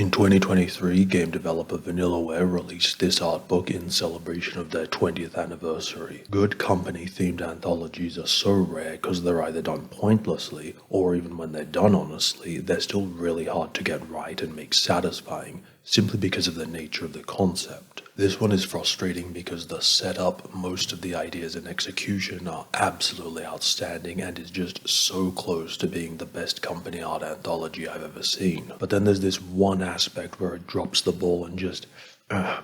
In 2023, game developer Vanillaware released this art book in celebration of their 20th anniversary. Good company themed anthologies are so rare because they're either done pointlessly, or even when they're done honestly, they're still really hard to get right and make satisfying, simply because of the nature of the concept. This one is frustrating because the setup, most of the ideas and execution are absolutely outstanding and is just so close to being the best company art anthology I've ever seen. But then there's this one aspect where it drops the ball and just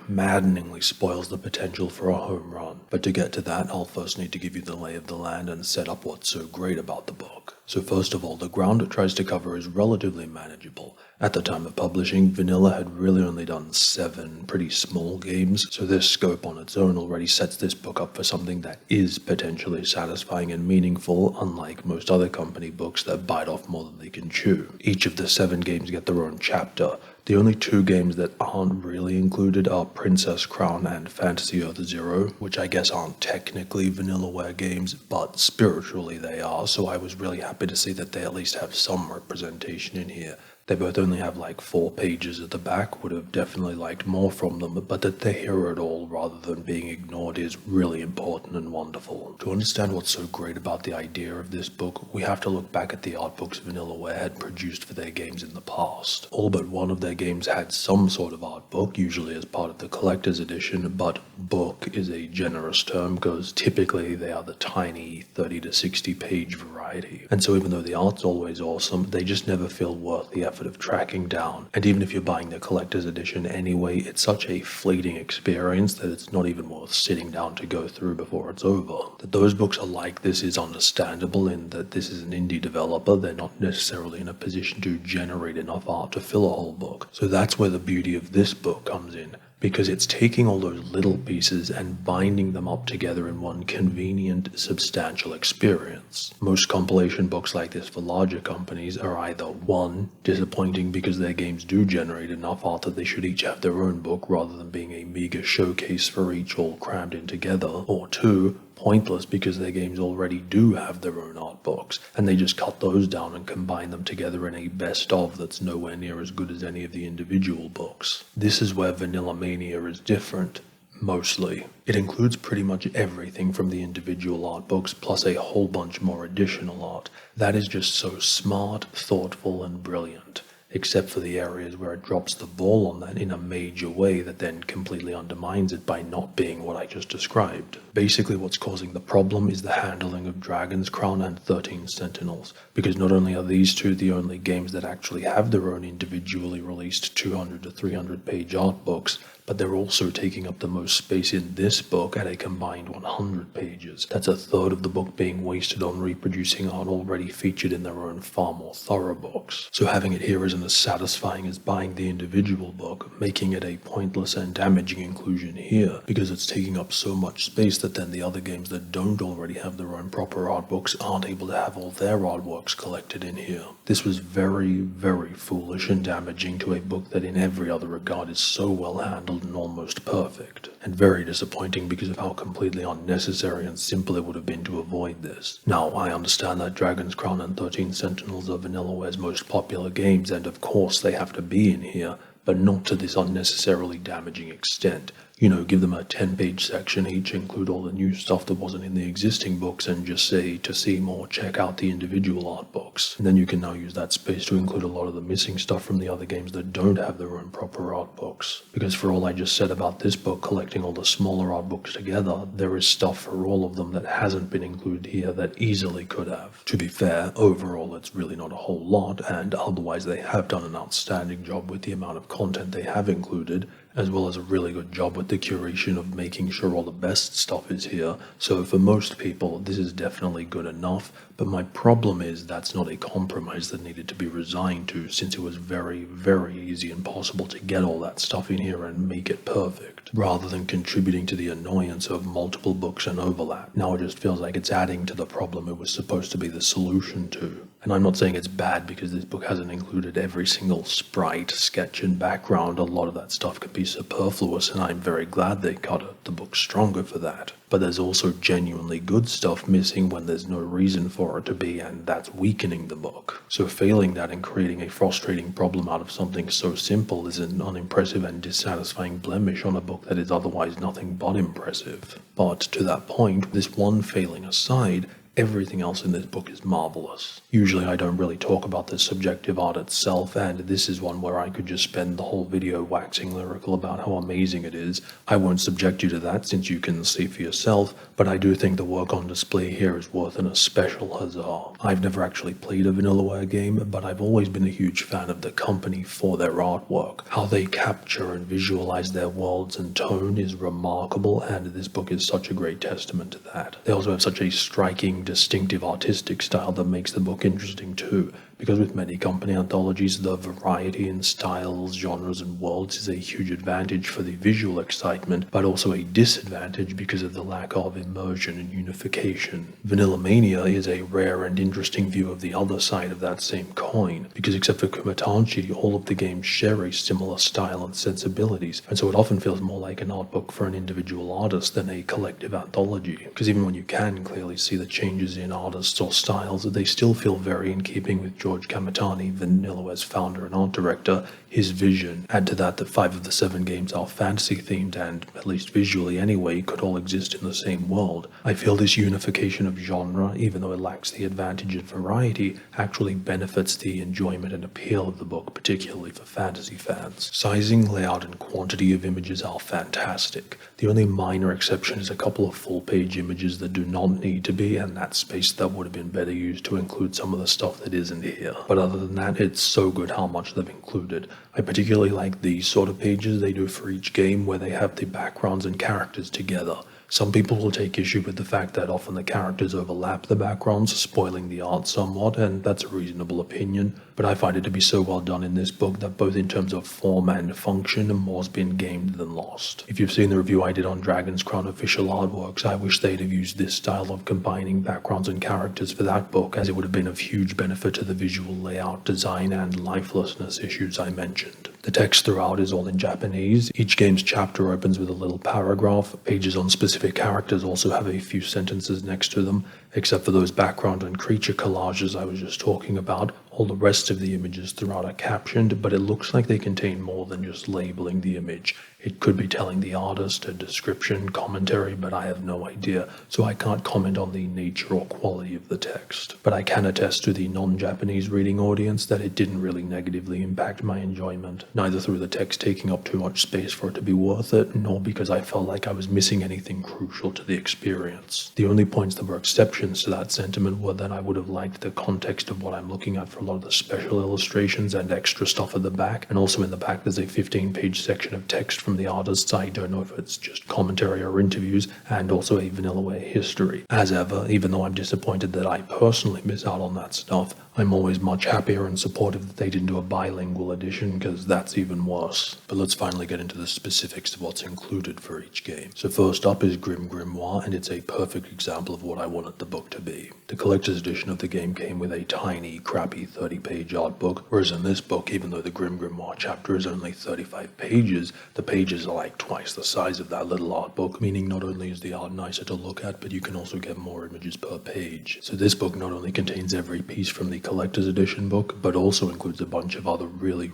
maddeningly spoils the potential for a home run. But to get to that, I'll first need to give you the lay of the land and set up what's so great about the book. So first of all, the ground it tries to cover is relatively manageable. At the time of publishing, Vanilla had really only done 7 pretty small games, so this scope on its own already sets this book up for something that is potentially satisfying and meaningful, unlike most other company books that bite off more than they can chew. Each of the 7 games get their own chapter. The only 2 games that aren't really included are Princess Crown and Fantasy Earth Zero, which I guess aren't technically Vanillaware games, but spiritually they are, so I was really happy to see that they at least have some representation in here. They both only have like 4 pages at the back, would have definitely liked more from them, but that they're here at all rather than being ignored is really important and wonderful. To understand what's so great about the idea of this book, we have to look back at the art books Vanillaware had produced for their games in the past. All but one of their games had some sort of art book, usually as part of the collector's edition, but book is a generous term because typically they are the tiny 30 to 60 page variety. And so even though the art's always awesome, they just never feel worth the effort of tracking down. And even if you're buying the collector's edition anyway, it's such a fleeting experience that it's not even worth sitting down to go through before it's over. That those books are like this is understandable in that this is an indie developer, they're not necessarily in a position to generate enough art to fill a whole book. So that's where the beauty of this book comes in, because it's taking all those little pieces and binding them up together in one convenient, substantial experience. Most compilation books like this for larger companies are either 1, disappointing because their games do generate enough art that they should each have their own book rather than being a meager showcase for each all crammed in together, or 2, pointless because their games already do have their own art books, and they just cut those down and combine them together in a best of that's nowhere near as good as any of the individual books. This is where Mania is different. Mostly. It includes pretty much everything from the individual art books plus a whole bunch more additional art. That is just so smart, thoughtful, and brilliant. Except for the areas where it drops the ball on that in a major way that then completely undermines it by not being what I just described. Basically what's causing the problem is the handling of Dragon's Crown and 13 Sentinels, because not only are these 2 the only games that actually have their own individually released 200 to 300 page art books, but they're also taking up the most space in this book at a combined 100 pages. That's a third of the book being wasted on reproducing art already featured in their own far more thorough books. So having it here isn't as satisfying as buying the individual book, making it a pointless and damaging inclusion here, because it's taking up so much space that then the other games that don't already have their own proper art books aren't able to have all their artworks collected in here. This was very, very foolish and damaging to a book that in every other regard is so well handled and almost perfect, and very disappointing because of how completely unnecessary and simple it would have been to avoid this. Now, I understand that Dragon's Crown and 13 Sentinels are Vanillaware's most popular games, and of course they have to be in here, but not to this unnecessarily damaging extent. You know, give them a 10-page section each, include all the new stuff that wasn't in the existing books, and just say, to see more, check out the individual art books. And then you can now use that space to include a lot of the missing stuff from the other games that don't have their own proper art books. Because for all I just said about this book collecting all the smaller art books together, there is stuff for all of them that hasn't been included here that easily could have. To be fair, overall it's really not a whole lot, and otherwise they have done an outstanding job with the amount of content they have included, as well as a really good job with the curation of making sure all the best stuff is here. So for most people, this is definitely good enough, but my problem is that's not a compromise that needed to be resigned to, since it was very, very easy and possible to get all that stuff in here and make it perfect, rather than contributing to the annoyance of multiple books and overlap. Now it just feels like it's adding to the problem it was supposed to be the solution to. And I'm not saying it's bad because this book hasn't included every single sprite, sketch, and background. A lot of that stuff could be superfluous, and I'm very glad they cut the book stronger for that. But there's also genuinely good stuff missing when there's no reason for it to be, and that's weakening the book. So failing that and creating a frustrating problem out of something so simple is an unimpressive and dissatisfying blemish on a book that is otherwise nothing but impressive. But to that point, this one failing aside, everything else in this book is marvelous. Usually I don't really talk about the subjective art itself, and this is one where I could just spend the whole video waxing lyrical about how amazing it is. I won't subject you to that since you can see for yourself, but I do think the work on display here is worth an especial huzzah. I've never actually played a Vanillaware game, but I've always been a huge fan of the company for their artwork. How they capture and visualize their worlds and tone is remarkable, and this book is such a great testament to that. They also have such a striking, distinctive artistic style that makes the book interesting too, because with many company anthologies, the variety in styles, genres, and worlds is a huge advantage for the visual excitement, but also a disadvantage because of the lack of immersion and unification. Mania is a rare and interesting view of the other side of that same coin, because except for Kumatanchi, all of the games share a similar style and sensibilities, and so it often feels more like an art book for an individual artist than a collective anthology, because even when you can clearly see the changes in artists or styles, they still feel very in keeping with George Kamatani, Vanillaware's founder and art director, his vision. Add to that 5 of the 7 games are fantasy themed and, at least visually anyway, could all exist in the same world. I feel this unification of genre, even though it lacks the advantage of variety, actually benefits the enjoyment and appeal of the book, particularly for fantasy fans. Sizing, layout, and quantity of images are fantastic. The only minor exception is a couple of full-page images that do not need to be, and that space that would have been better used to include some of the stuff that isn't here. But other than that, it's so good how much they've included. I particularly like these sort of pages they do for each game where they have the backgrounds and characters together. Some people will take issue with the fact that often the characters overlap the backgrounds, spoiling the art somewhat, and that's a reasonable opinion, but I find it to be so well done in this book that both in terms of form and function, more's been gained than lost. If you've seen the review I did on Dragon's Crown official artworks, I wish they'd have used this style of combining backgrounds and characters for that book, as it would have been of huge benefit to the visual layout, design, and lifelessness issues I mentioned. The text throughout is all in Japanese. Each game's chapter opens with a little paragraph. Pages on specific characters also have a few sentences next to them. Except for those background and creature collages I was just talking about, all the rest of the images throughout are captioned, but it looks like they contain more than just labeling the image. It could be telling the artist a description, commentary, but I have no idea, so I can't comment on the nature or quality of the text. But I can attest to the non-Japanese reading audience that it didn't really negatively impact my enjoyment, neither through the text taking up too much space for it to be worth it, nor because I felt like I was missing anything crucial to the experience. The only points that were exceptions to that sentiment were that I would have liked the context of what I'm looking at for a lot of the special illustrations and extra stuff at the back, and also in the back there's a 15-page section of text from the artists. I don't know if it's just commentary or interviews, and also a Vanillaware history. As ever, even though I'm disappointed that I personally miss out on that stuff, I'm always much happier and supportive that they didn't do a bilingual edition, because that's even worse. But let's finally get into the specifics of what's included for each game. So first up is Grim Grimoire, and it's a perfect example of what I wanted the book to be. The collector's edition of the game came with a tiny, crappy 30-page art book, whereas in this book, even though the Grim Grimoire chapter is only 35 pages, the pages are like twice the size of that little art book, meaning not only is the art nicer to look at, but you can also get more images per page. So this book not only contains every piece from the collector's edition book, but also includes a bunch of other really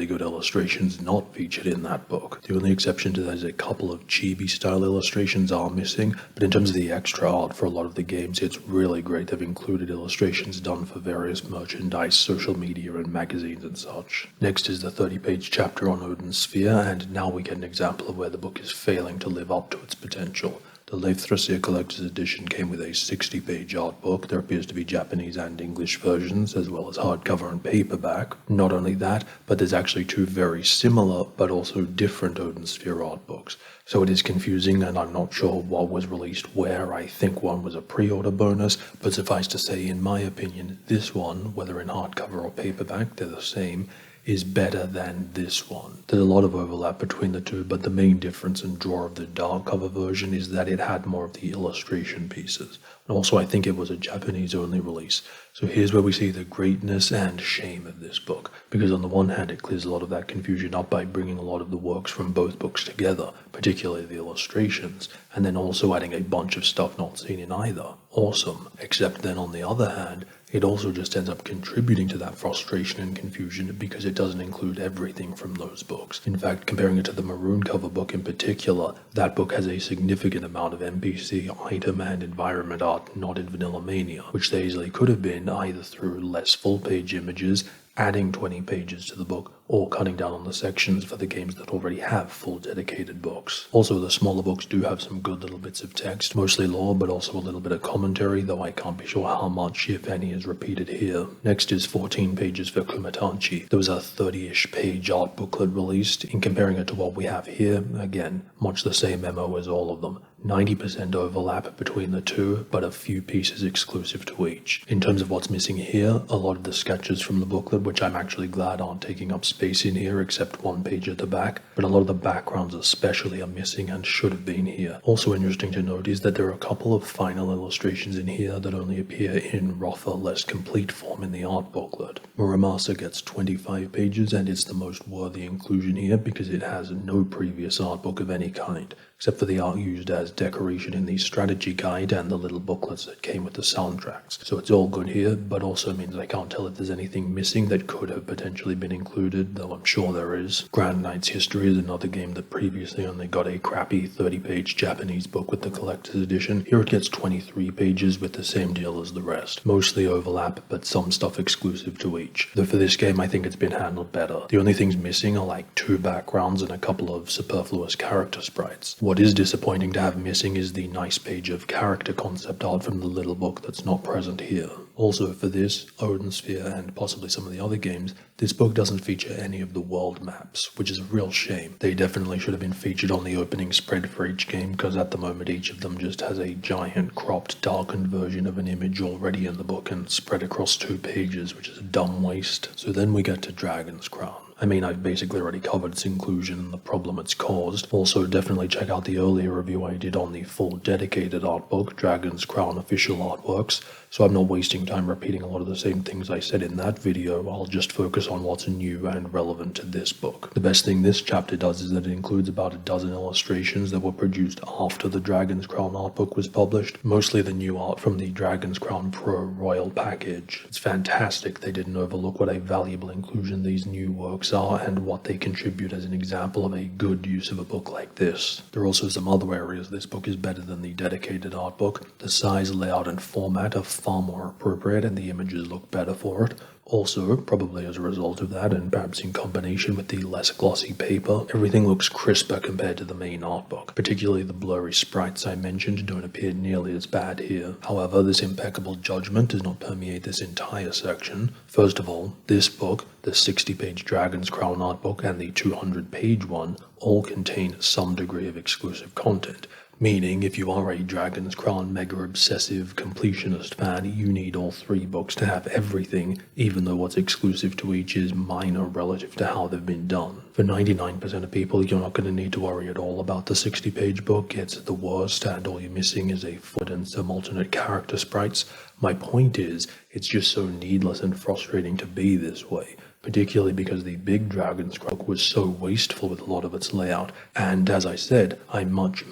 good illustrations not featured in that book. The only exception to that is a couple of chibi-style illustrations are missing, but in terms of the extra art for a lot of the games, it's really great. They've included illustrations done for various merchandise, social media, and magazines and such. Next is the 30-page chapter on Odin's Sphere, and now we get an example of where the book is failing to live up to its potential. The Leifthrasia Collector's Edition came with a 60-page art book. There appears to be Japanese and English versions, as well as hardcover and paperback. Not only that, but there's actually 2 very similar, but also different Odin Sphere art books. So it is confusing, and I'm not sure what was released where. I think one was a pre-order bonus, but suffice to say, in my opinion, this one, whether in hardcover or paperback, they're the same, is better than this one. There's a lot of overlap between the two, but the main difference and draw of the dark cover version is that it had more of the illustration pieces. And also I think it was a Japanese only release. So here's where we see the greatness and shame of this book, because on the one hand it clears a lot of that confusion up by bringing a lot of the works from both books together, particularly the illustrations, and then also adding a bunch of stuff not seen in either. Awesome. Except then on the other hand, it also just ends up contributing to that frustration and confusion because it doesn't include everything from those books. In fact, comparing it to the maroon cover book in particular, that book has a significant amount of NPC, item, and environment art not in Vanillaware, which they easily could have been either through less full-page images, adding 20 pages to the book, or cutting down on the sections for the games that already have full dedicated books. Also, the smaller books do have some good little bits of text, mostly lore, but also a little bit of commentary, though I can't be sure how much, if any, is repeated here. Next is 14 pages for Kumatachi. There was a 30-ish page art booklet released. In comparing it to what we have here, again, much the same MO as all of them. 90% overlap between the two, but a few pieces exclusive to each. In terms of what's missing here, a lot of the sketches from the booklet, which I'm actually glad aren't taking up space in here except one page at the back, but a lot of the backgrounds especially are missing and should have been here. Also interesting to note is that there are a couple of final illustrations in here that only appear in rougher, less complete form in the art booklet. Muramasa gets 25 pages and it's the most worthy inclusion here because it has no previous art book of any kind, except for the art used as decoration in the strategy guide and the little booklets that came with the soundtracks. So it's all good here, but also means I can't tell if there's anything missing that could have potentially been included, though I'm sure there is. Grand Knight's History is another game that previously only got a crappy 30-page Japanese book with the collector's edition. Here it gets 23 pages with the same deal as the rest. Mostly overlap, but some stuff exclusive to each. Though for this game I think it's been handled better. The only things missing are like 2 backgrounds and a couple of superfluous character sprites. What is disappointing to have missing is the nice page of character concept art from the little book that's not present here. Also for this, Odin Sphere, and possibly some of the other games, this book doesn't feature any of the world maps, which is a real shame. They definitely should have been featured on the opening spread for each game, because at the moment each of them just has a giant cropped darkened version of an image already in the book and spread across 2 pages, which is a dumb waste. So then we get to Dragon's Crown. I mean, I've basically already covered its inclusion and the problem it's caused. Also, definitely check out the earlier review I did on the full dedicated art book, Dragon's Crown Official Artworks, so I'm not wasting time repeating a lot of the same things I said in that video. I'll just focus on what's new and relevant to this book. The best thing this chapter does is that it includes about a dozen illustrations that were produced after the Dragon's Crown art book was published, mostly the new art from the Dragon's Crown Pro Royal package. It's fantastic they didn't overlook what a valuable inclusion these new works are and what they contribute as an example of a good use of a book like this. There are also some other areas this book is better than the dedicated art book. The size, layout, and format are far more appropriate and the images look better for it. Also, probably as a result of that, and perhaps in combination with the less glossy paper, everything looks crisper compared to the main art book. Particularly the blurry sprites I mentioned don't appear nearly as bad here. However, this impeccable judgment does not permeate this entire section. First of all, this book, the 60-page Dragon's Crown art book, and the 200-page one all contain some degree of exclusive content. Meaning, if you are a Dragon's Crown mega-obsessive completionist fan, you need all 3 books to have everything, even though what's exclusive to each is minor relative to how they've been done. For 99% of people, you're not going to need to worry at all about the 60-page book. It's the worst, and all you're missing is a foot and some alternate character sprites. My point is, it's just so needless and frustrating to be this way. Particularly because the big Dragon's Crown was so wasteful with a lot of its layout, and as I said, I much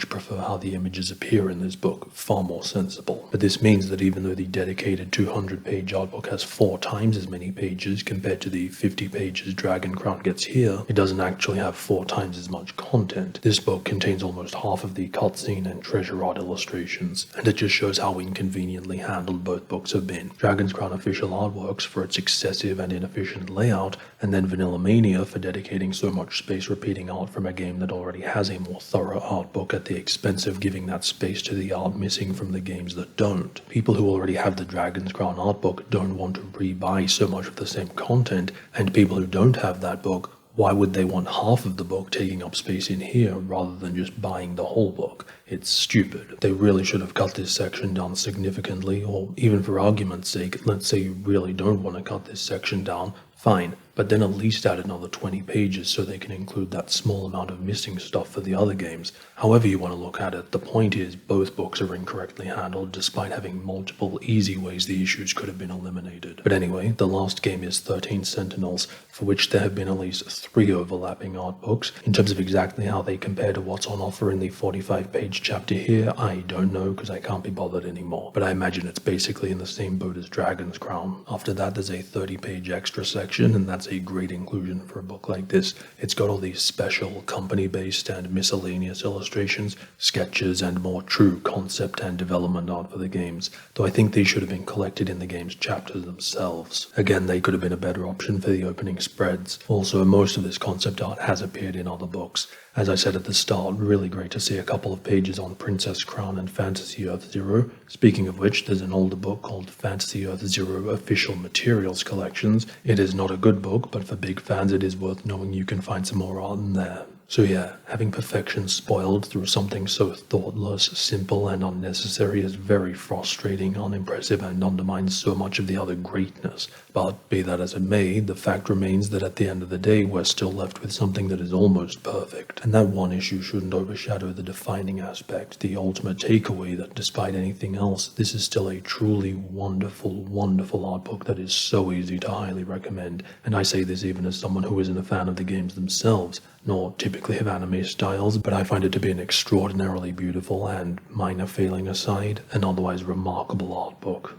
prefer how the images appear in this book, far more sensible. But this means that even though the dedicated 200-page art book has 4 times as many pages compared to the 50 pages Dragon Crown gets here, it doesn't actually have 4 times as much content. This book contains almost half of the cutscene and treasure art illustrations, and it just shows how inconveniently handled both books have been. Dragon's Crown Official Artworks for its excessive and inefficient layout, and then Vanillaware for dedicating so much space repeating art from a game that already has a more thorough art book at the expense of giving that space to the art missing from the games that don't. People who already have the Dragon's Crown art book don't want to re-buy so much of the same content, and people who don't have that book, why would they want half of the book taking up space in here rather than just buying the whole book? It's stupid. They really should have cut this section down significantly, or even for argument's sake, let's say you really don't want to cut this section down, fine, but then at least add another 20 pages so they can include that small amount of missing stuff for the other games. However you want to look at it, the point is both books are incorrectly handled despite having multiple easy ways the issues could have been eliminated. But anyway, the last game is 13 Sentinels, for which there have been at least 3 overlapping art books. In terms of exactly how they compare to what's on offer in the 45-page chapter here, I don't know because I can't be bothered anymore, but I imagine it's basically in the same boat as Dragon's Crown. After that there's a 30-page extra section, and that's a great inclusion for a book like this. It's got all these special company-based and miscellaneous illustrations, sketches, and more true concept and development art for the games, though I think they should have been collected in the game's chapters themselves. Again, they could have been a better option for the opening spreads. Also, most of this concept art has appeared in other books. As I said at the start, really great to see a couple of pages on Princess Crown and Fantasy Earth Zero. Speaking of which, there's an older book called Fantasy Earth Zero Official Materials Collections. It is not a good book, but for big fans it is worth knowing you can find some more art in there. So yeah, having perfection spoiled through something so thoughtless, simple, and unnecessary is very frustrating, unimpressive, and undermines so much of the other greatness. But be that as it may, the fact remains that at the end of the day, we're still left with something that is almost perfect. And that one issue shouldn't overshadow the defining aspect, the ultimate takeaway that despite anything else, this is still a truly wonderful, wonderful art book that is so easy to highly recommend. And I say this even as someone who isn't a fan of the games themselves, nor typically of anime styles, but I find it to be an extraordinarily beautiful and, minor failing aside, an otherwise remarkable art book.